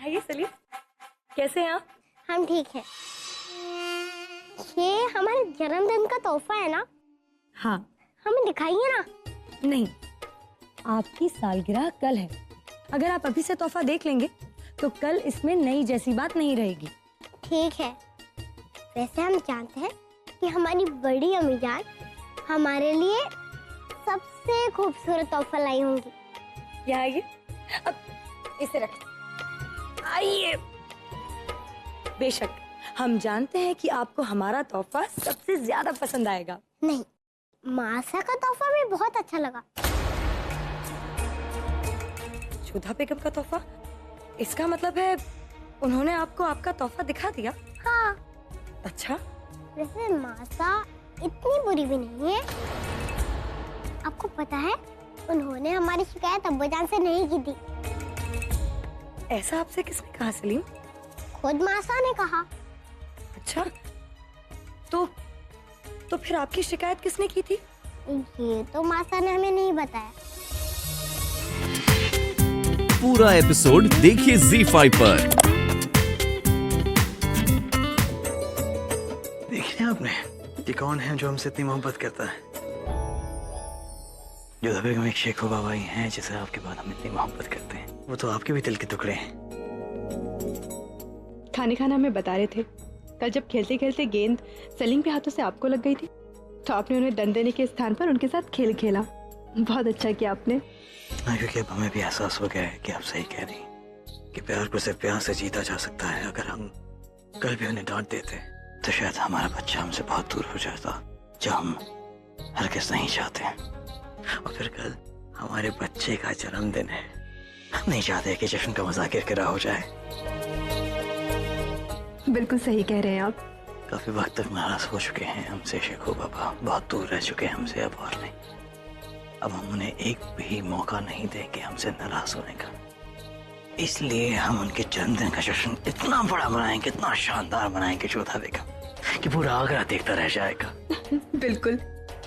आइए सलीम, कैसे हैं आप? हम ठीक हैं। ये हमारे जन्मदिन का तोहफा है ना? हाँ। हमें दिखाइए ना। नहीं, आपकी सालगिरह कल है। अगर आप अभी से तोहफा देख लेंगे तो कल इसमें नई जैसी बात नहीं रहेगी। ठीक है। वैसे हम जानते हैं कि हमारी बड़ी अम्मी जान हमारे लिए सबसे खूबसूरत तोहफा लाई होंगी। यहाँ आइए, अब इसे रखें। आइए। बेशक हम जानते हैं कि आपको हमारा तोहफा सबसे ज्यादा पसंद आएगा। नहीं, मासा का तोहफा भी बहुत अच्छा लगा। जोधा बेगम का तोहफा? इसका मतलब है उन्होंने आपको आपका तोहफा दिखा दिया? हाँ। अच्छा। वैसे मासा इतनी बुरी भी नहीं है। आपको पता है उन्होंने हमारी शिकायत अब्बूजान से नहीं की थी। ऐसा आपसे किसने कहा सलीम? खुद मासा ने कहा। अच्छा, तो फिर आपकी शिकायत किसने की थी? ये तो मासा ने हमें नहीं बताया। पूरा एपिसोड देखिए ZEE5 पर। देखिए आपने, ये कौन है जो हमसे इतनी मोहब्बत करता है? जोधा बेगम एक शेखो बाबा ही हैं जिसे आपके बाद हम इतनी मोहब्बत करते हैं। वो तो आपके भी दिल के टुकड़े हैं। खाने खाना हमें बता रहे थे, कल जब खेलते खेलते गेंद सलीम के हाथों से आपको लग गई थी तो आपने उन्हें दंड देने के स्थान पर उनके साथ खेल खेला। बहुत अच्छा किया आपने। हाँ, क्योंकि अब हमें भी एहसास हो गया है कि आप सही कह रही कि प्यार को सिर्फ प्यार से जीता जा सकता है। अगर हम कल भी उन्हें डांट देते तो शायद हमारा बच्चा हमसे बहुत दूर हो जाता, जो हम हरगिज़ नहीं चाहते हैं। और फिर कल हमारे बच्चे का जन्मदिन है। हम नहीं चाहते कि जश्न का मज़ा किरकिरा हो जाए। बिल्कुल सही कह रहे हैं आप। काफी वक्त तक नाराज हो चुके हैं हमसे शेखो बाबा, बहुत दूर रह चुके हैं हमसे अब और नहीं। अब हम उन्हें एक भी मौका नहीं देंगे हमसे नाराज होने का। इसलिए हम उनके जन्मदिन का जश्न इतना बड़ा बनाएंगे, इतना शानदार बनाएंगे जोधा बेगम, कि पूरा आगरा देखता रह जाएगा। बिल्कुल।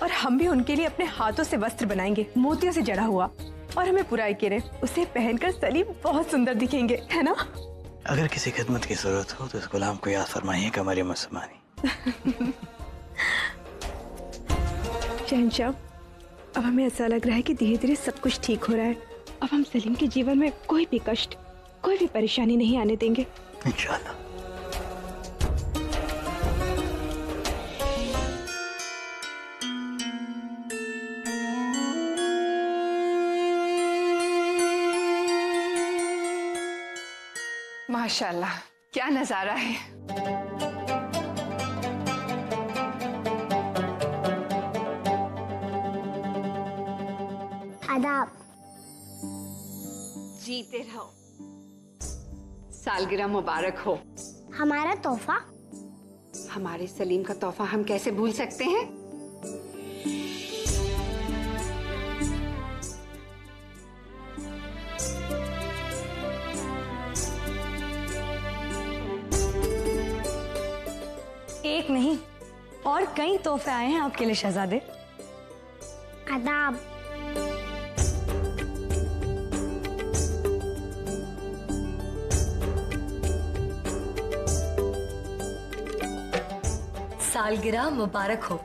और हम भी उनके लिए अपने हाथों से वस्त्र बनाएंगे, मोतियों से जड़ा हुआ, और हमें पूरा यकीन है उसे पहनकर सलीम बहुत सुंदर दिखेंगे, है ना? अगर किसी खिदमत की जरूरत हो तो इस गुलाम को याद फरमाइएगा मरियम उस्मानी। शहंशाह, अब हमें ऐसा लग रहा है कि धीरे धीरे सब कुछ ठीक हो रहा है। अब हम सलीम के जीवन में कोई भी कष्ट, कोई भी परेशानी नहीं आने देंगे, इंशाल्लाह। माशाल्लाह, क्या नजारा है। आदाब। जीते रहो, सालगिरह मुबारक हो। हमारा तोहफा? हमारे सलीम का तोहफा हम कैसे भूल सकते हैं? एक नहीं और कई तोहफे आए हैं आपके लिए शहजादे। आदाब। सालगिरह मुबारक हो।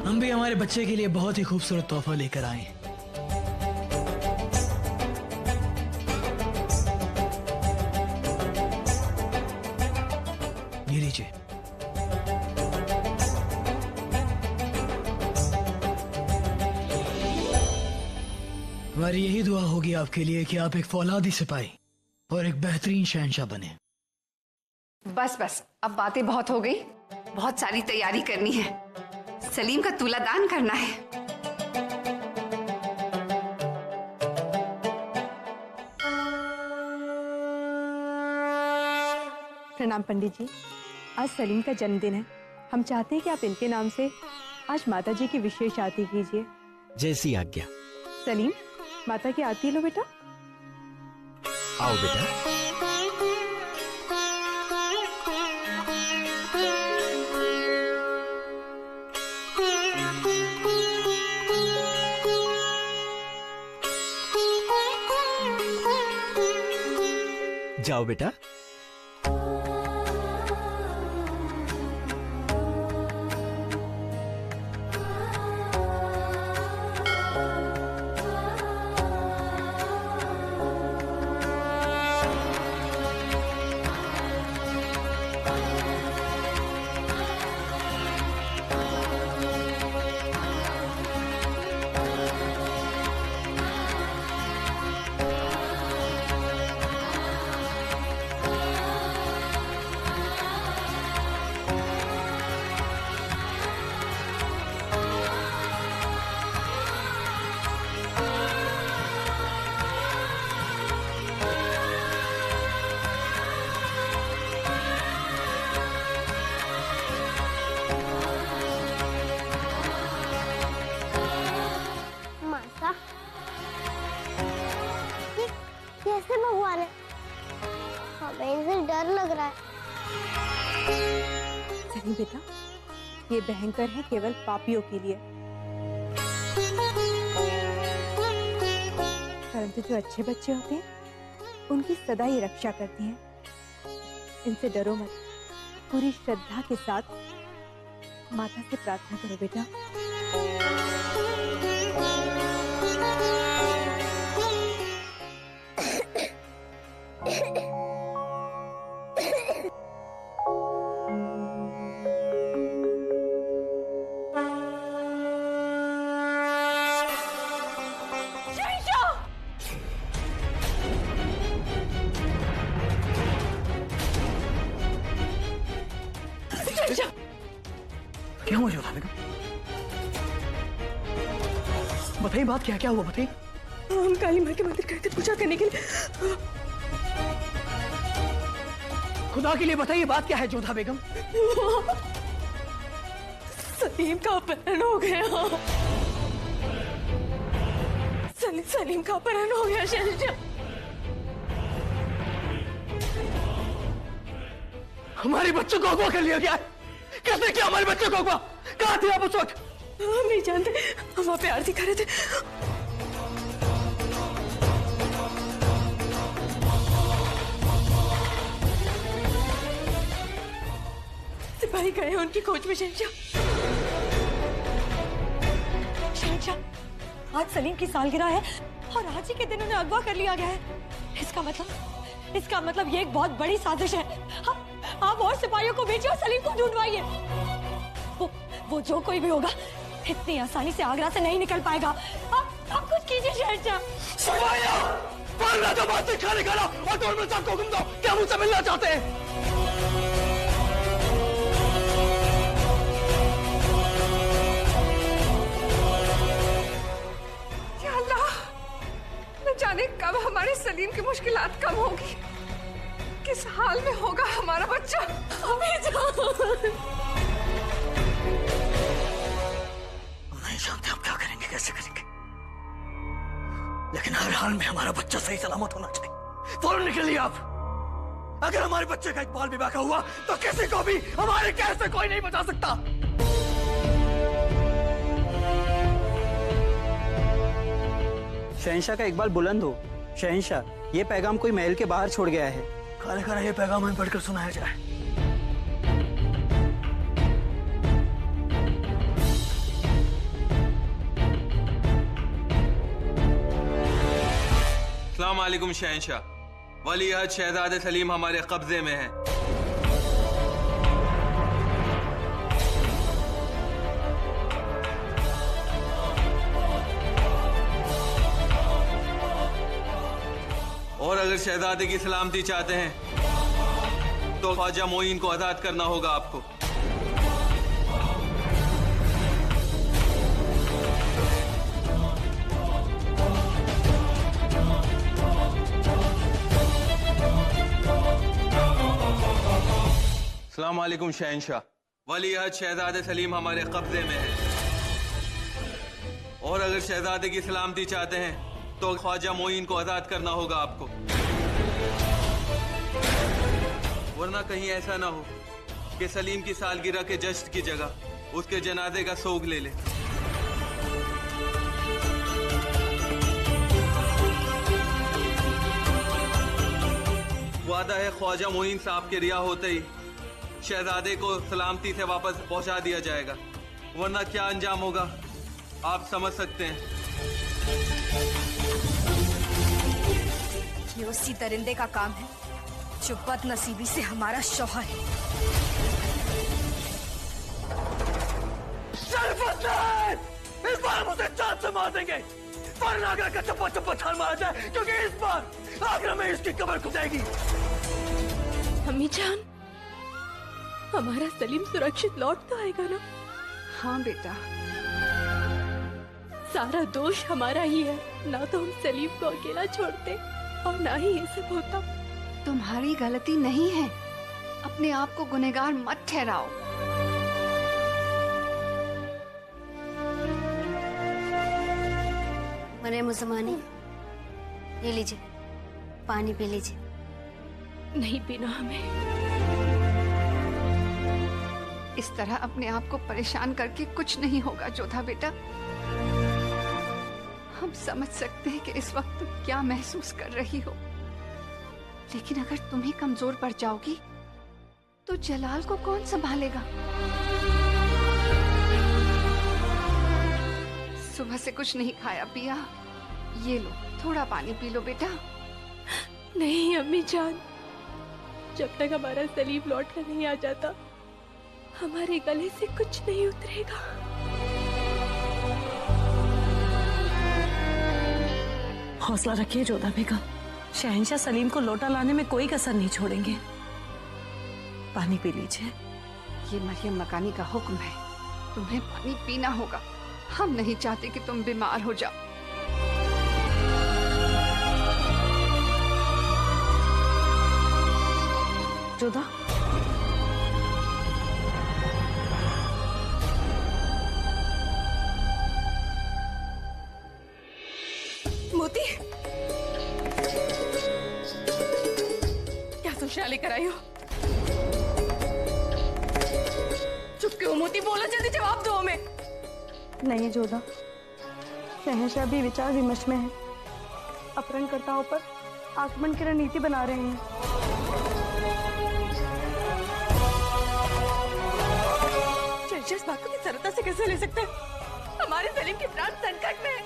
हम भी हमारे बच्चे के लिए बहुत ही खूबसूरत तोहफा लेकर आए हैं। ये लीजिए। हमारी यही दुआ होगी आपके लिए कि आप एक फौलादी सिपाही और एक बेहतरीन शहंशाह बने। बस बस, अब बातें बहुत हो गई। बहुत सारी तैयारी करनी है। सलीम का दूल्हा दान करना है। प्रणाम पंडित जी। आज सलीम का जन्मदिन है। हम चाहते हैं कि आप इनके नाम से आज माता जी की विशेष आरती कीजिए। जैसी आज्ञा। सलीम, माता की आरती लो बेटा। आओ बेटा। जाओ बेटा। माता, ये कैसे भगवान है? हमें इनसे डर लग रहा है। सलीम बेटा, ये भयंकर है केवल पापियों के लिए, परंतु जो अच्छे बच्चे होते हैं उनकी सदा ही रक्षा करती हैं। इनसे डरो मत, पूरी श्रद्धा के साथ माता से प्रार्थना करो बेटा। क्या हुआ जोधा बेगम? बताइए बात क्या हुआ, बताइए। हम काली माँ के मंदिर गए थे पूजा करने के लिए। खुदा के लिए बताइए बात क्या है जोधा बेगम? सलीम का अपहरण हो गया। सलीम का अपहरण हो गया शहंशाह। हमारे बच्चों को अगवा कर लिया गया है। कैसे किया हमारे बच्चों को अगवा? कहाँ थे आप उस वक्त? हम नहीं जानते, हम वहाँ पे आरती कर रहे थे। सिपाही गए हैं उनकी खोज में शहंशाह। शहंशाह, आज सलीम की सालगिरह है और आज ही के दिन उन्हें अगवा कर लिया गया है। इसका मतलब ये एक बहुत बड़ी साजिश है। आप और सिपाहियों को भेजिए और सलीम को ढूंढवाइए। वो जो कोई भी होगा इतनी आसानी से आगरा से नहीं निकल पाएगा। आप कुछ कीजिए शहंशाह। सिपाहियों, पढ़ना तो बात से खाने खाना और दौड़ में सबको हुक्म दो क्या मुझसे मिलना चाहते हैं? या अल्लाह, न जाने कब हमारे सलीम की मुश्किलात कम होगी, किस हाल में होगा हमारा बच्चा। नहीं जानते हम क्या करेंगे, कैसे करेंगे, लेकिन हर हाल में हमारा बच्चा सही सलामत होना चाहिए। फौरन निकलिए आप। अगर हमारे बच्चे का एक बाल विवाह का हुआ तो किसी को भी हमारे कहने से कोई नहीं बचा सकता। शहंशाह का इकबाल बुलंद हो। शहंशाह, ये पैगाम कोई महल के बाहर छोड़ गया है। खाने खाना ये पैगाम हमें पढ़कर सुनाया जाए। अस्सलाम वालेकुम शहंशाह, वलीअहद शहजादे सलीम हमारे कब्जे में है। और अगर शहजादे की सलामती चाहते हैं तो ख्वाजा मोइन को आजाद करना होगा आपको। अस्सलाम वालेकुम शहंशाह, वलीअहद शहजादे सलीम हमारे कब्जे में है। और अगर शहजादे की सलामती चाहते हैं तो ख्वाजा मोइन को आजाद करना होगा आपको, वरना कहीं ऐसा ना हो कि सलीम की सालगिरह के जश्न की जगह उसके जनाजे का सोग ले ले। वादा है ख्वाजा मोइन साहब के रिहा होते ही शहजादे को सलामती से वापस पहुंचा दिया जाएगा, वरना क्या अंजाम होगा आप समझ सकते हैं। ये उसी दरिंदे का काम है जो बदनसीबी से हमारा शौहर है। इस बार मुझे जान से मार देंगे, वरना आगरा का चप्पा चप्पा छान मारा जाए, क्योंकि इस बार आगरा में इसकी कब्र खुदेगी। अम्मी जान, हमारा सलीम सुरक्षित लौट तो आएगा ना? हाँ बेटा, सारा दोष हमारा ही है, ना तो हम सलीम को अकेला छोड़ते और ना ही ये सब होता। तुम्हारी गलती नहीं है, अपने आप को गुनहगार मत ठहराओ। मरियम उस्मानी, ले लीजिए, पानी पी लीजिए। नहीं पीना हमें। इस तरह अपने आप को परेशान करके कुछ नहीं होगा जोधा बेटा। हम समझ सकते हैं कि इस वक्त तुम क्या महसूस कर रही हो, लेकिन अगर तुम ही कमजोर पड़ जाओगी तो जलाल को कौन संभालेगा? सुबह से कुछ नहीं खाया पिया, ये लो थोड़ा पानी पी लो बेटा। नहीं अम्मी जान, जब तक हमारा सलीम लौट कर नहीं आ जाता हमारे गले से कुछ नहीं उतरेगा। हौसला रखिए जोधा बेगम, शहंशाह सलीम को लौटा लाने में कोई कसर नहीं छोड़ेंगे। पानी पी लीजिए। ये मरियम मकानी का हुक्म है, तुम्हें पानी पीना होगा। हम नहीं चाहते कि तुम बीमार हो जाओ। जोधा, मोती, क्या सुशाली लेकर आई हो? चुप क्यों मोती? बोलो जल्दी, जवाब दो हमें। नहीं जोधा, शहंशाह भी विचार विमर्श में है। अपहरणकर्ताओं पर आक्रमण की रणनीति बना रहे हैं। शहंशाह इस बात को इतनी सरलता से कैसे ले सकते हैं? हमारे सलीम की प्राण संकट में है।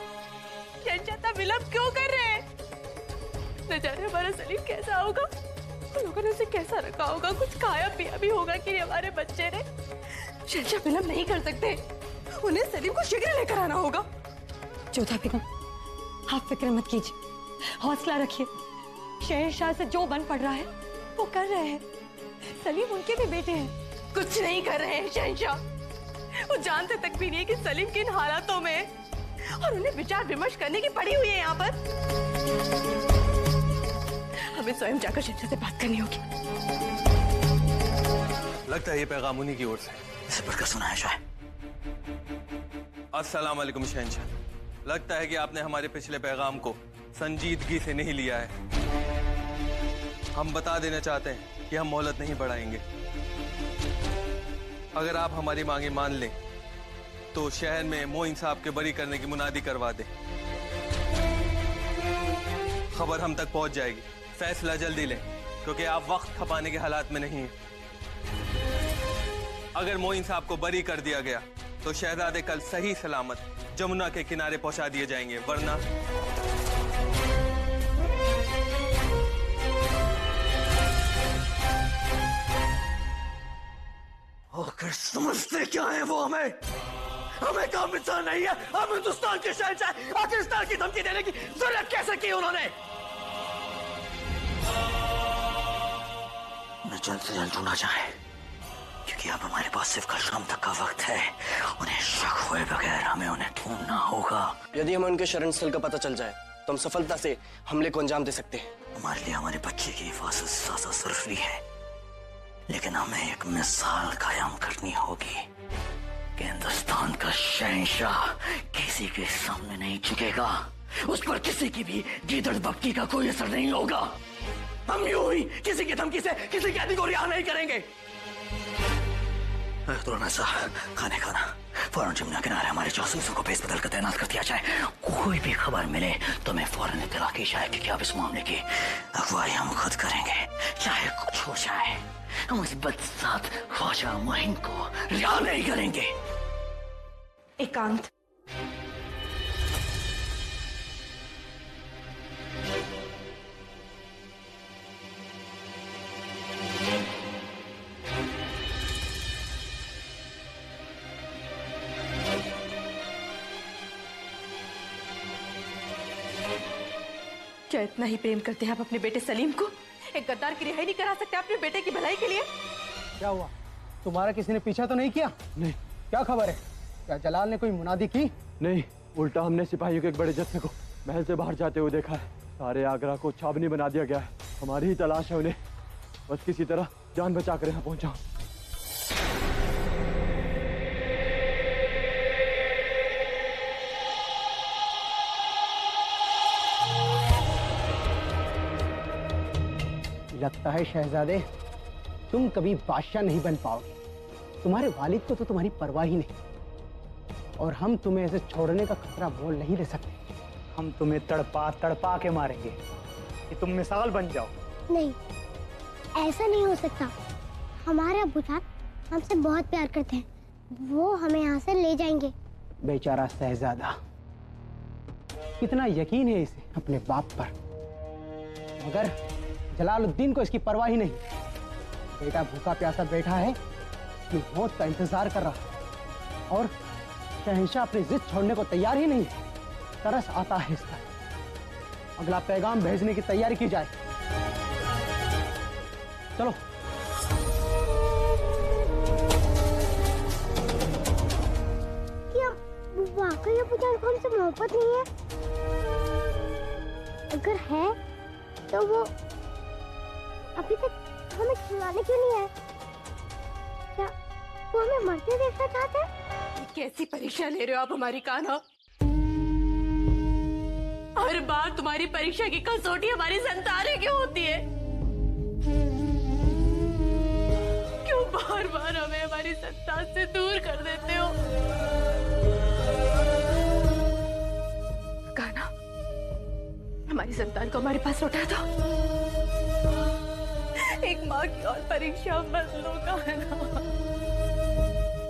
शहंशाह विलंब क्यों कर रहे हैं? न जाने हमारा सलीम कैसा होगा, लोगों ने उसे कैसा रखा होगा, कुछ खाया पिया भी होगा कि हमारे बच्चे ने। शहंशाह विलंब नहीं कर सकते, उन्हें सलीम को शीघ्र लेकर आना होगा। जोधा बेगम, आप फिक्र मत कीजिए, हौसला रखिए। शहंशाह से जो बन पड़ रहा है वो कर रहे हैं। सलीम उनके भी बेटे हैं। कुछ नहीं कर रहे हैं शहंशाह, वो जानते तक भी नहीं है कि सलीम किन हालातों में है, और उन्हें विचार विमर्श करने की पड़ी हुई है यहाँ पर। हमें स्वयं जाकर शहंशाह से बात करनी होगी। लगता है ये पैगाम उन्हीं की ओर से। इसे पढ़कर सुना है शायद। अस्सलाम वालेकुम शहंशाह, लगता है कि आपने हमारे पिछले पैगाम को संजीदगी से नहीं लिया है। हम बता देना चाहते हैं कि हम मोहलत नहीं बढ़ाएंगे। अगर आप हमारी मांगे मान लें तो शहर में मोइन साहब के बरी करने की मुनादी करवा दें। खबर हम तक पहुंच जाएगी। फैसला जल्दी लें, क्योंकि आप वक्त खपाने के हालात में नहीं हैं। अगर मोइन साहब को बरी कर दिया गया तो शहजादे कल सही सलामत जमुना के किनारे पहुंचा दिए जाएंगे, वरना आखिर समझते क्या है वो हमें? हमें काम इंसान नहीं है, हम हिंदुस्तान के शहंशाह। पाकिस्तान की धमकी देने की जरूरत कैसे की उन्होंने? उन्हें जल्द से जल्द ढूंढा जाए, क्योंकि अब हमारे पास सिर्फ कल शाम तक का वक्त है। उन्हें शक हुए बगैर हमें उन्हें ढूंढना होगा। यदि हमें उनके शरण स्थल का पता चल जाए तो हम सफलता से हमले को अंजाम दे सकते हैं। हमारे लिए हमारे बच्चे की हिफाजत ज्यादा जरूरी है, लेकिन हमें एक मिसाल कायम करनी होगी कि हिंदुस्तान का शहंशाह किसी के सामने नहीं झुकेगा। उस पर किसी की भी गीदड़ बप्पी का कोई असर नहीं होगा। हम यूं ही किसी की धमकी से किसी कैदी को रिहा नहीं करेंगे। तुरंत ऐसा खाने खाना फौरन जमुना किनारे हमारे जासूसों को भेस बदल कर तैनात कर दिया जाए। कोई भी खबर मिले तो हमें फौरन इत्तला की जाए, क्योंकि अब इस मामले की अगुवाई हम खुद करेंगे, चाहे कुछ हो जाए। हम इस बदसात ख्वाजा मुहिम को रिहा नहीं करेंगे। एकांत, क्या इतना ही प्रेम करते हैं आप अपने बेटे सलीम को? एक गद्दार की रिहाई नहीं करा सकते अपने बेटे की भलाई के लिए? क्या हुआ, तुम्हारा किसी ने पीछा तो नहीं किया? नहीं। क्या खबर है, क्या जलाल ने कोई मुनादी की? नहीं, उल्टा हमने सिपाहियों के एक बड़े जत्थे को महल से बाहर जाते हुए देखा है। सारे आगरा को छावनी बना दिया गया है। हमारी ही तलाश है उन्हें, बस किसी तरह जान बचा कर यहाँ पहुंचा। लगता है शहजादे तुम कभी बादशाह नहीं बन पाओगे। तुम्हारे वालिद को तो तुम्हारी परवाह ही नहीं, और हम तुम्हें ऐसे छोड़ने का खतरा मोल नहीं ले सकते। हम तुम्हें तड़पा तड़पा के मारेंगे कि तुम मिसाल बन जाओ। नहीं, ऐसा नहीं हो सकता। हमारे अब्बूजान हमसे बहुत प्यार करते हैं, वो हमें यहाँ से ले जाएंगे। बेचारा शहजादा, कितना यकीन है इसे अपने बाप पर, मगर जलालुद्दीन को इसकी परवाह ही नहीं। बेटा भूखा प्यासा बैठा है, अपनी मौत का इंतजार कर रहा है, और शहंशाह अपनी जिद छोड़ने को तैयार ही नहीं है। तरस आता है इस पर। अगला पैगाम भेजने की तैयारी की जाए। चलो। क्या वाकई अब्बूजान को हमसे मोहब्बत नहीं है? अगर है तो वो अभी तक हमें खिलाने क्यों नहीं आए? क्या वो हमें मरते देखना चाहते हैं? कैसी परीक्षा ले रहे हो आप हमारी कान्हा? हर बार तुम्हारी परीक्षा की कसौटी हमारी संतानें क्यों होती है? क्यों बार बार हमें हमारी संतान से दूर कर देते हो? कान्हा, हमारी संतान को हमारे पास लौटा दो। एक माँ की और परीक्षा मत लो कान्हा।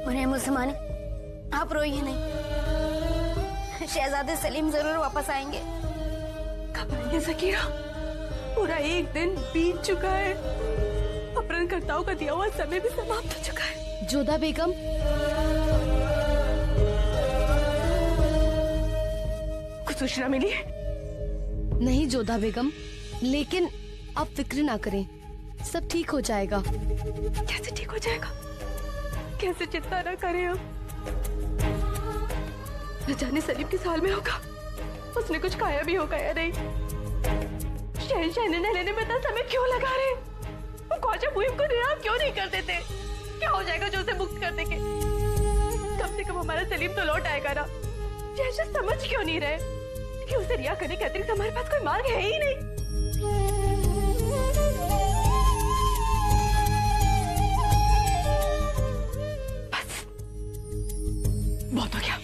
उन्हें मुझसे माने, आप रोइए नहीं। शहजादे सलीम जरूर वापस आएंगे। कब आएंगे ज़कीरा? पूरा एक दिन बीत चुका है। अपहरणकर्ताओं का दिया हुआ समय भी समाप्त हो चुका है। जोधा बेगम, कुछ सूचना मिली है? नहीं जोधा बेगम, लेकिन आप फिक्र ना करें, सब ठीक हो जाएगा। कैसे ठीक हो जाएगा? कैसे चिंता न करें हम? न जाने सलीम किस हाल में होगा, उसने कुछ खाया भी होगा या नहीं। शहंशाह निर्णय लेने में इतना समय क्यों लगा रहे? वो ख्वाजा मुहिम को रिहा क्यों नहीं कर देते? क्या हो जाएगा जो उसे मुक्त कर देंगे? कम से कम हमारा सलीम तो लौट आएगा ना। शहंशाह समझ क्यों नहीं रहे कि उसे रिहा करने के अतिरिक्त हमारे पास कोई मार्ग है ही नहीं? बहुत हो गया,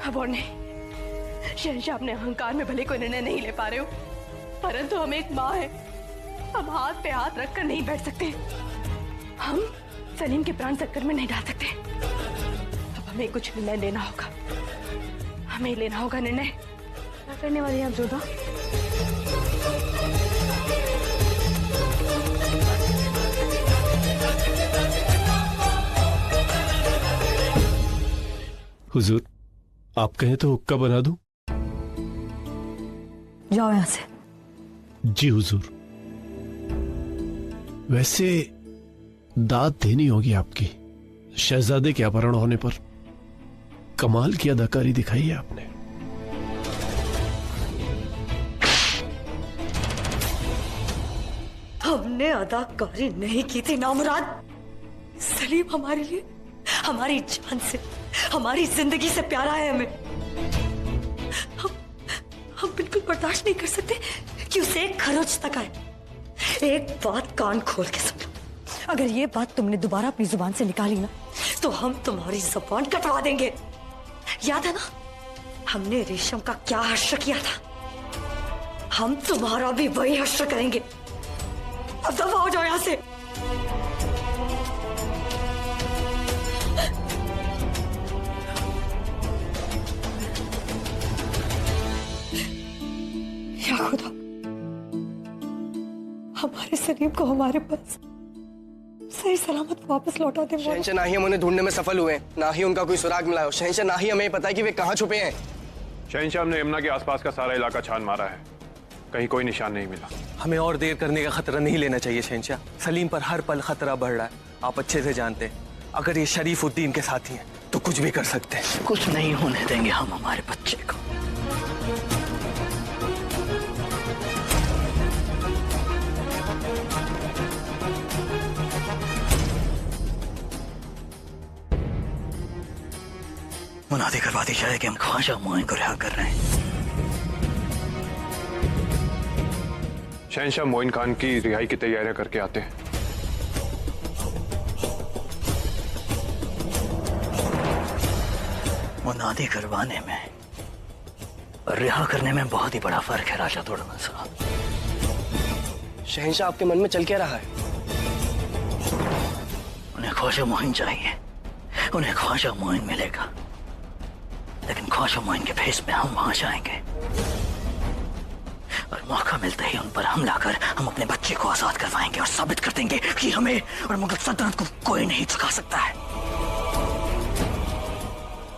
अब और नहीं। शहंशाह अपने अहंकार में भले कोई निर्णय नहीं ले पा रहे हो, परंतु हम एक माँ है, हम हाथ पे हाथ रखकर नहीं बैठ सकते। हम सलीम के प्राण संकट में नहीं डाल सकते। अब हमें कुछ निर्णय लेना होगा, हमें लेना होगा निर्णय। क्या करने वाली हैं आप जोधा? हुजूर, आप कहें तो हुक्का बना दूं? जाओ यहां से। जी हुजूर। वैसे दाद देनी होगी आपकी। शहजादे के अपहरण होने पर कमाल की अदाकारी दिखाई है आपने। हमने अदाकारी नहीं की थी नामुराद। सलीम हमारे लिए, हमारी जान से, हमारी जिंदगी से प्यारा है हमें। बर्दाश्त नहीं कर सकते कि उसे एक खरोच तक आए। एक बात कान खोल के सुन लो, अगर ये बात तुमने दोबारा अपनी जुबान से निकाली ना तो हम तुम्हारी जुबान कटवा देंगे। याद है ना हमने रेशम का क्या हश्र किया था, हम तुम्हारा भी वही हश्र करेंगे। अब दफा हो जाओ यहां से। या खुदा, हमारे सलीम को हमारे पास सही सलामत वापस लौटा दे। शहंशाह, ना ही हम उन्हें ढूंढने में सफल हुए, ना ही उनका कोई सुराग मिला है। शहंशाह, ना ही हमें पता है कि वे कहाँ छुपे हैं। शहंशाह, हमने यमुना के आसपास का सारा इलाका छान मारा है, कहीं कोई निशान नहीं मिला। हमें और देर करने का खतरा नहीं लेना चाहिए शहंशाह। सलीम पर हर पल खतरा बढ़ रहा है, आप अच्छे से जानते हैं। अगर ये शरीफुद्दीन के साथी हैं तो कुछ भी कर सकते हैं। कुछ नहीं होने देंगे हम हमारे बच्चे को। मुनादी करवा दी जाए कि हम ख्वाजा मोइन को रिहा कर रहे हैं। शहंशाह, मोइन खान की रिहाई की तैयारियां करके आते हैं। मुनादी करवाने में और रिहा करने में बहुत ही बड़ा फर्क है राजा तोड़मल साहब। शहंशाह, आपके मन में चल क्या रहा है? उन्हें ख्वाजा मोइन चाहिए, उन्हें ख्वाजा मोइन मिलेगा, लेकिन ख्वाजा मोइन के भेस में हम वहां जाएंगे और मौका मिलते ही उन पर हमला कर हम अपने बच्चे को आजाद करवाएंगे और साबित कर देंगे कि हमें और मुगल सल्तनत को कोई नहीं झुका सकता है।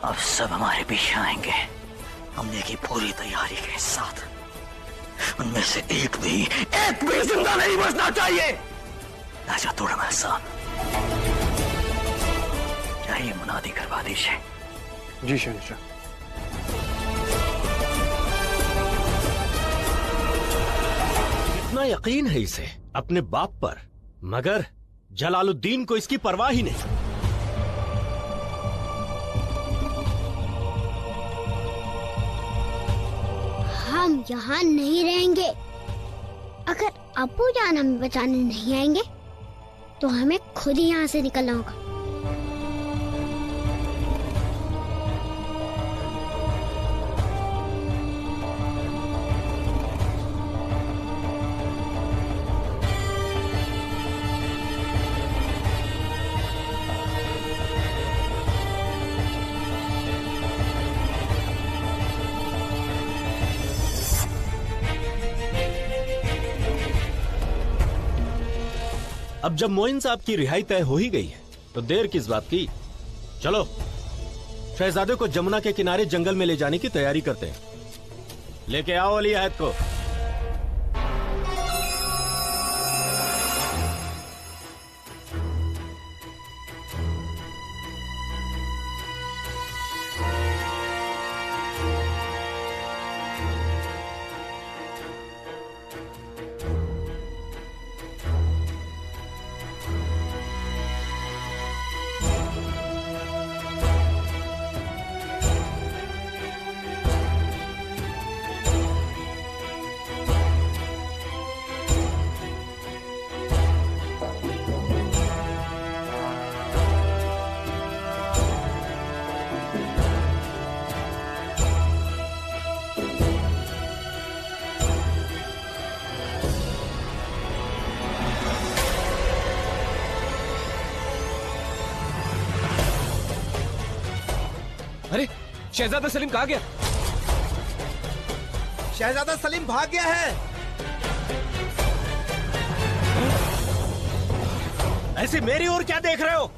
अब सब हमारे पीछे आएंगे हमले की पूरी तैयारी के साथ। उनमें से एक भी जिंदा नहीं बचना चाहिए। राजा तोड़मल साहब, चाहिए मुनादी करवा दीजिए। जी शहंशाह। इतना यकीन है इसे अपने बाप पर, मगर जलालुद्दीन को इसकी परवाह ही नहीं। हम यहाँ नहीं रहेंगे। अगर अब्बू जान हमें बचाने नहीं आएंगे तो हमें खुद ही यहाँ से निकलना होगा। अब जब मोइन साहब की रिहाई तय हो ही गई है तो देर किस बात की। चलो शहजादे को जमुना के किनारे जंगल में ले जाने की तैयारी करते हैं। लेके आओ अली अहद को। अरे शहजादा सलीम कहाँ गया? शहजादा सलीम भाग गया है। ऐसे मेरी ओर क्या देख रहे हो?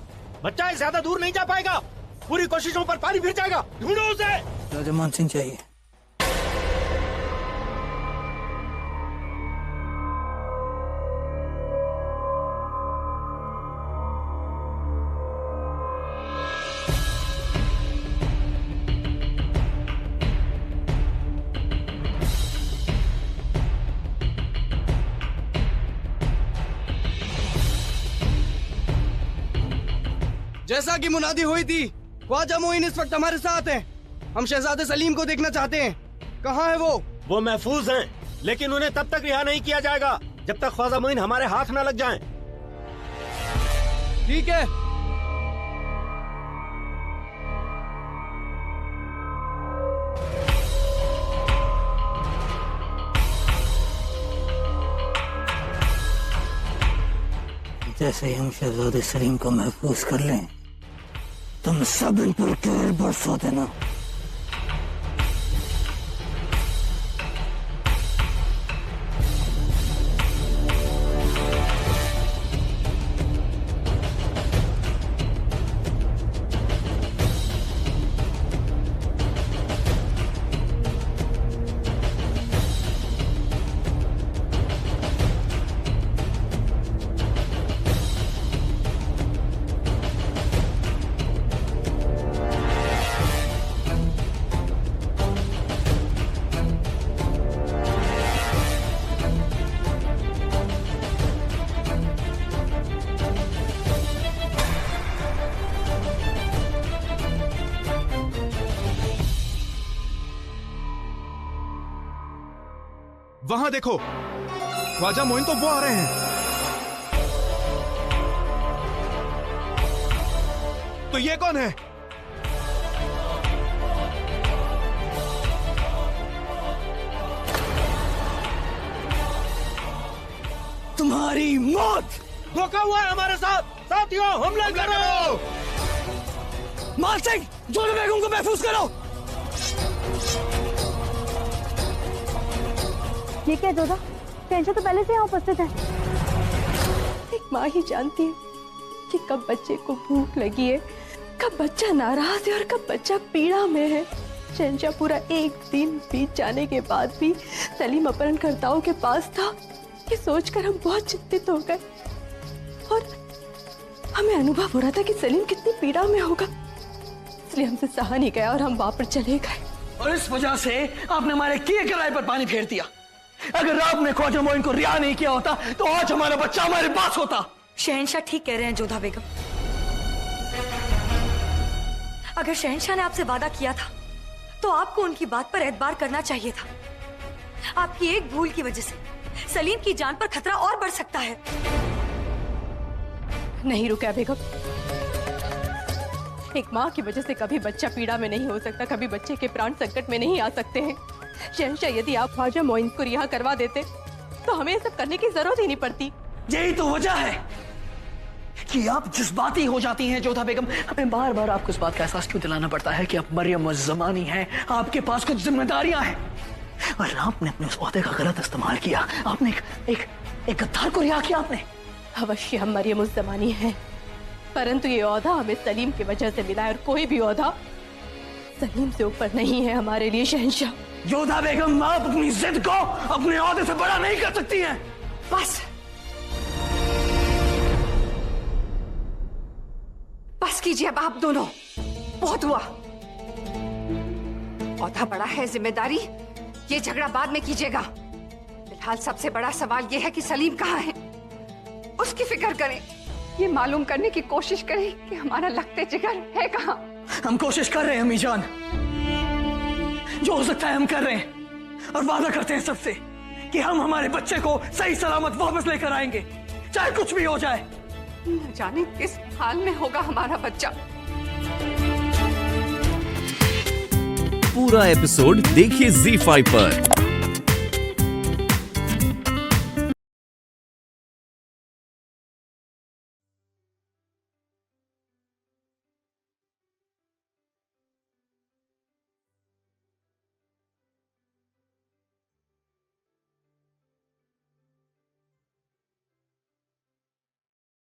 बच्चा ज्यादा दूर नहीं जा पाएगा, पूरी कोशिशों पर पानी फिर जाएगा। ढूंढो उसे। राजा मान सिंह चाहिए। जैसा कि मुनादी हुई थी, ख्वाजा मोइन इस वक्त हमारे साथ हैं। हम शहजादे सलीम को देखना चाहते हैं। कहाँ है वो? वो महफूज हैं, लेकिन उन्हें तब तक रिहा नहीं किया जाएगा जब तक ख्वाजा मोइन हमारे हाथ न लग जाएं। ठीक है। जैसे ही हम शहजादे सलीम को महफूज कर लें, तुम सब इन पर कहर बरसा देना। वहां देखो, ख्वाजा मोइन तो वो आ रहे हैं। तो ये कौन है? तुम्हारी मौत! धोखा हुआ है हमारे साथ। साथियों, हमला करो! माल सिंह, जोधा बेगम को महफूज करो। ये क्या जोधा? शहंशाह तो पहले से यहाँ उपस्थित है। एक माँ ही जानती है कि कब बच्चे को भूख लगी है, कब बच्चा नाराज है और कब बच्चा पीड़ा में है। शहंशाह पूरा एक दिन बीत जाने के बाद भी सलीम अपहरणकर्ताओं के पास था। ये सोचकर हम बहुत चिंतित हो गए और हमें अनुभव हो रहा था कि सलीम कितनी पीड़ा में होगा, इसलिए हमसे सहा नहीं गया और हम वापस चले गए। और इस वजह से आपने हमारे किए किराए पर पानी फेर दिया। अगर आपने ख्वाजा मोइन को रिहा नहीं किया होता तो आज हमारा बच्चा हमारे पास होता। शहंशाह ठीक कह रहे हैं जोधा बेगम। अगर शहंशाह ने आपसे वादा किया था तो आपको उनकी बात पर एतबार करना चाहिए था। आपकी एक भूल की वजह से सलीम की जान पर खतरा और बढ़ सकता है। नहीं रुकया बेगम, एक माँ की वजह से कभी बच्चा पीड़ा में नहीं हो सकता, कभी बच्चे के प्राण संकट में नहीं आ सकते हैं। शहंशाह, यदि आप ख्वाजा मोइन को रिहा करवा देते तो हमें सब करने की जरूरत ही नहीं पड़ती। यही तो वजह है कि आप जज्बाती हो जाती हैं जोधा बेगम। हमें बार बार आपको इस बात का एहसास क्यों दिलाना पड़ता है कि आप मरियम उज़्ज़मानी हैं, आपके पास कुछ जिम्मेदारियां हैं। और आपने अपने उस ओहदे का गलत इस्तेमाल किया। आपने एक गद्दार को रिहा किया आपने। अवश्य हम मरियम उज़्ज़मानी हैं, परंतु ये ओहदा हमें सलीम की वजह से मिला है और कोई भी ओहदा सलीम से ऊपर नहीं है हमारे लिए। शहंशाह, जोधा बेगम, आप अपनी जिद को अपने ओहदे से बड़ा नहीं कर सकती हैं। बस कीजिए अब आप दोनों, बहुत हुआ। ओहदा बड़ा है, जिम्मेदारी, ये झगड़ा बाद में कीजिएगा। फिलहाल सबसे बड़ा सवाल ये है कि सलीम कहाँ है, उसकी फिक्र करें। ये मालूम करने की कोशिश करें कि हमारा लगते जिगर है कहाँ। हम कोशिश कर रहे हैं अम्मी जान, जो हो सकता है हम कर रहे हैं और वादा करते हैं सबसे कि हम हमारे बच्चे को सही सलामत वापस लेकर आएंगे, चाहे कुछ भी हो जाए। न जाने किस हाल में होगा हमारा बच्चा। पूरा एपिसोड देखिए ZEE5 पर।